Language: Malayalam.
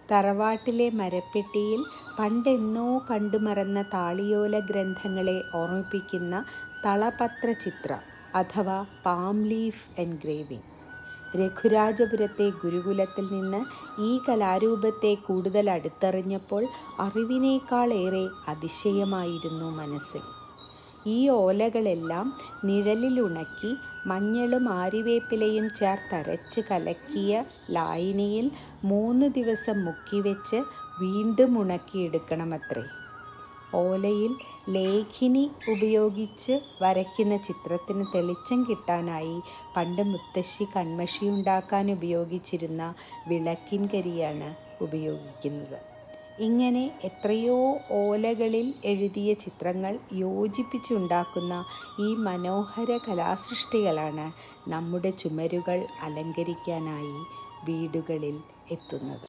തറവാട്ടിലെ മരപ്പെട്ടിയിൽ പണ്ടെന്നോ കണ്ടുമറന്ന താളിയോല ഗ്രന്ഥങ്ങളെ ഓർമ്മിപ്പിക്കുന്ന തളപത്ര ചിത്രം അഥവാ പാം ലീഫ് എൻഗ്രേവിംഗ്. രഘുരാജപുരത്തെ ഗുരുകുലത്തിൽ നിന്ന് ഈ കലാരൂപത്തെ കൂടുതൽ അടുത്തറിഞ്ഞപ്പോൾ അറിവിനേക്കാളേറെ അതിശയമായിരുന്നു മനസ്സിൽ. ഈ ഓലകളെല്ലാം നിഴലിലുണക്കി മഞ്ഞളും ആരിവേപ്പിലയും ചേർത്തരച്ച് കലക്കിയ ലായനിയിൽ 3 ദിവസം മുക്കിവെച്ച് വീണ്ടും ഉണക്കിയെടുക്കണമത്രേ. ഓലയിൽ ലേഖിനി ഉപയോഗിച്ച് വരയ്ക്കുന്ന ചിത്രത്തിന് തെളിച്ചം കിട്ടാനായി പണ്ട് മുത്തശ്ശി കൺമഷിയുണ്ടാക്കാൻ ഉപയോഗിച്ചിരുന്ന വിളക്കിൻ കരിയാണ് ഉപയോഗിക്കുന്നത്. ഇങ്ങനെ എത്രയോ ഓലകളിൽ എഴുതിയ ചിത്രങ്ങൾ യോജിപ്പിച്ചുണ്ടാക്കുന്ന ഈ മനോഹര കലാസൃഷ്ടികളാണ് നമ്മുടെ ചുമരുകൾ അലങ്കരിക്കാനായി വീടുകളിൽ എത്തുന്നത്.